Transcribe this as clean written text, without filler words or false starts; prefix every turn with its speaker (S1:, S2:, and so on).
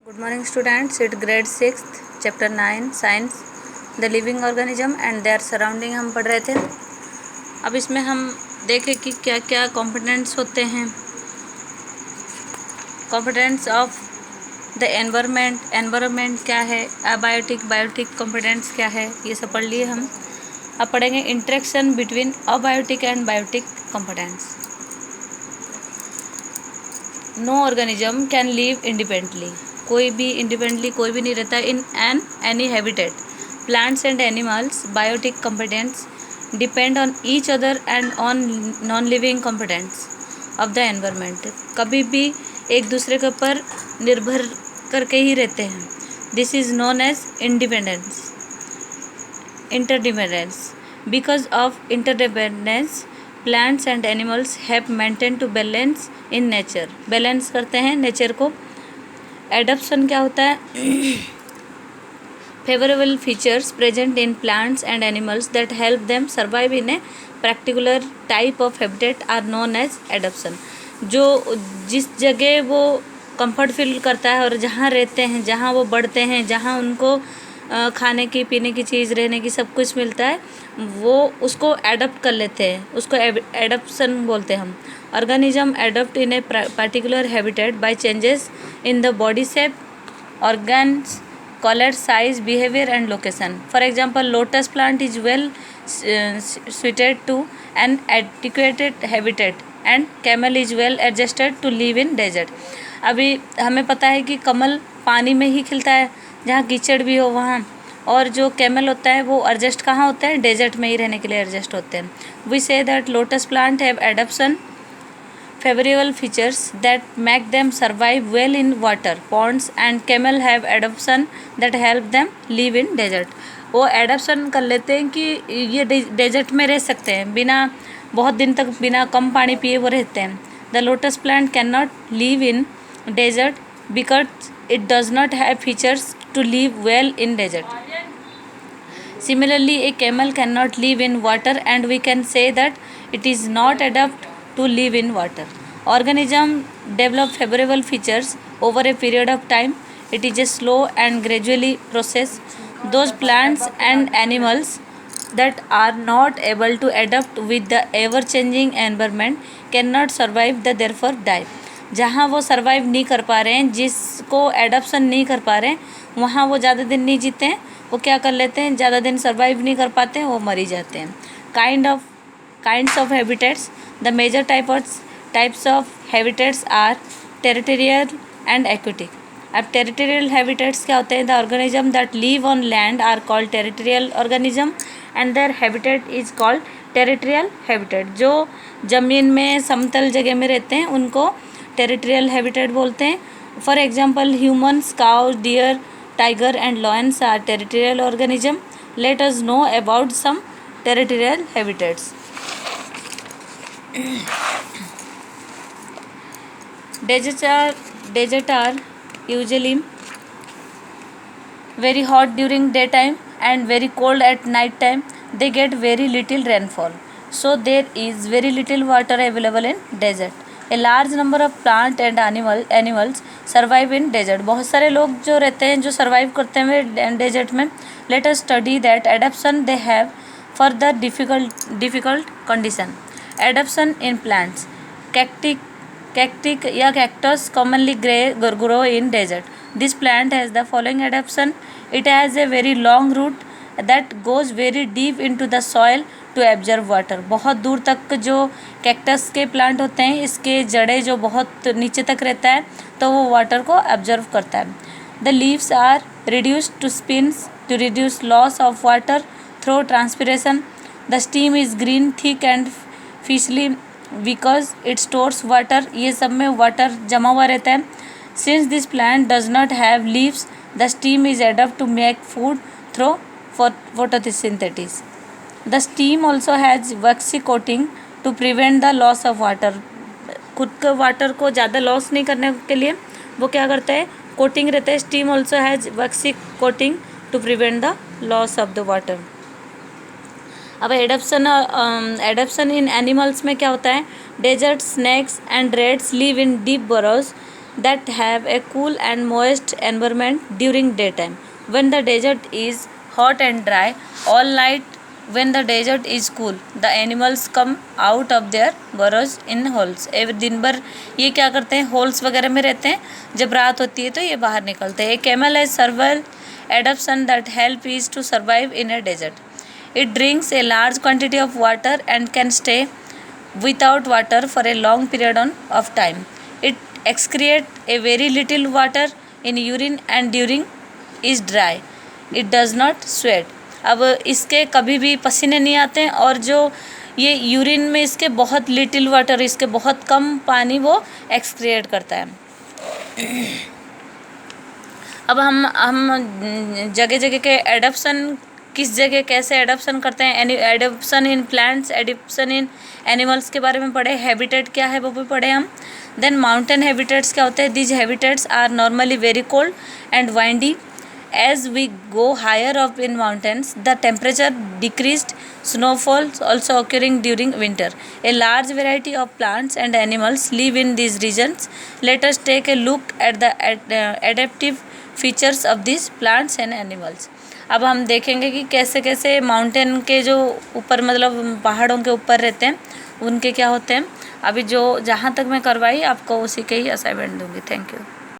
S1: Good morning students, it's grade 6th chapter 9 science the living organism and their surrounding हम पढ़ रहे थे। अब इसमें हम देखें कि क्या क्या कंपोनेंट्स होते हैं। कंपोनेंट्स ऑफ द एनवायरनमेंट क्या है, बायोटिक कंपोनेंट्स क्या है, ये सब पढ़ लिए हम। अब पढ़ेंगे interaction between abiotic and biotic components. No organism can live independently, कोई भी इंडिपेंडेंटली कोई भी नहीं रहता in any habitat. Plants and animals biotic components depend on each other and on non living components of the environment. कभी भी एक दूसरे के ऊपर निर्भर करके ही रहते हैं। This is known as interdependence. Because of interdependence plants and animals have maintain to balance in nature, balance करते हैं नेचर को। एडप्शन क्या होता है? Favourable features present in plants and animals that help them survive in a particular type of habitat are known as adaption. जो जिस जगह वो कंफर्ट फील करता है और जहाँ रहते हैं, जहाँ वो बढ़ते हैं, जहाँ उनको खाने की पीने की चीज़, रहने की सब कुछ मिलता है, वो उसको एडप्ट कर लेते हैं, उसको एडप्शन बोलते हैं हम। Organism adapt in a particular habitat by changes in the body shape, organs, color, size, behavior and location. For example, lotus plant is well suited to an adequate habitat and camel is well adjusted to live in desert. अभी हमें पता है कि कमल पानी में ही खिलता है, जहाँ कीचड़ भी हो वहाँ, और जो कैमल होता है वो एडजस्ट कहाँ होता है? डेजर्ट में ही रहने के लिए एडजस्ट होते हैं। We say that lotus plant have adaption favorable features that make them survive well in water ponds and camel have adaptation that help them live in desert. वो एडप्शन कर लेते हैं कि ये डेजर्ट में रह सकते हैं, बिना बहुत दिन तक बिना कम पानी पिए वो रहते हैं। The lotus plant can not live in desert because it does not have features to live well in desert. Similarly, a camel cannot live in water and we can say that it is not adapted to live in water. Organism develop favorable features over a period of time. It is a slow and gradually process. Those plants and animals that are not able to adapt with the ever-changing environment cannot survive, the therefore die. जहाँ वो survive नहीं कर पा रहे हैं, जिसको adaption नहीं कर पा रहे हैं, वहाँ वो ज़्यादा दिन नहीं जीते हैं। वो क्या कर लेते हैं? ज़्यादा दिन सर्वाइव नहीं कर पाते हैं, वो मर ही जाते हैं। Kinds of habitats, the major types of habitats are territorial and aquatic. अब टेरिटोरियल हैबिटेट्स क्या होते हैं? The organism that live on land are called territorial organism and their habitat is called territorial habitat. जो ज़मीन में समतल जगह में रहते हैं उनको टेरिटोरियल हैबिटेट बोलते हैं। For example humans, cows, deer, tiger and lions are territorial organism. Let us know about some territorial habitats. Deserts are usually very hot during daytime and very cold at night time. They get very little rainfall, so there is very little water available in desert. A large number of plant and animals survive in desert. बहुत सारे लोग जो रहते हैं, जो survive करते हैं desert में। Let us study that adaptation they have for the difficult condition. Adaptation in plants. Cacti या cactus commonly grow in desert. This plant has the following adaptation. It has a very long root that goes very deep into the soil to absorb water. बहुत दूर तक जो cactus के plant होते हैं, इसके जड़ें जो बहुत नीचे तक रहता है, तो वो वाटर को एब्जॉर्व करता है। The leaves are reduced to spines to reduce loss of water through transpiration. The stem is green, thick and फिशली बिकॉज इट स्टोर्स वाटर। ये सब में वाटर जमा हुआ रहता है। Since this plant does not have leaves, the stem is adapt to make food through photosynthesis. The steam also has waxy coating to prevent the loss of water. खुद के water को ज़्यादा लॉस नहीं करने के लिए वो क्या करता है? कोटिंग रहता है। Stem also has waxy coating to prevent the loss of the water. अब एडप्शन इन एनिमल्स में क्या होता है? Desert snakes and rats live in deep burrows that have a cool and moist environment during daytime. When the desert is hot and dry all night, when the desert is cool, the animals come out of their burrows in holes. दिन भर ये क्या करते हैं, holes वगैरह में रहते हैं, जब रात होती है तो ये बाहर निकलते हैं. A camel has several adaptation that help is to survive in a desert. It drinks a large quantity of water and can stay without water for a long period of time. It excretes a very little water in urine and during is dry. It does not sweat. अब इसके कभी भी पसीने नहीं आते हैं और जो ये यूरिन में इसके बहुत लिटिल वाटर, इसके बहुत कम पानी वो एक्सक्रिएट करता है. अब हम जगह जगह के एडप्शन किस जगह कैसे एडप्शन करते हैं, adaption in plants, adaption in animals के बारे में पढ़े. हैबिटेट क्या है वो भी पढ़े हम. देन माउंटेन हैबिटेट्स क्या होते हैं. These habitats are normally very cold and windy. As we go higher up in mountains, the temperature decreased, snowfall also occurring during winter. A large variety of plants and animals live in these regions. Let us take a look at the adaptive features of these plants and animals. अब हम देखेंगे कि कैसे कैसे mountain के जो ऊपर मतलब पहाड़ों के ऊपर रहते हैं उनके क्या होते हैं. अभी जो जहाँ तक मैं करवाई आपको उसी के ही असाइनमेंट दूंगी. Thank you.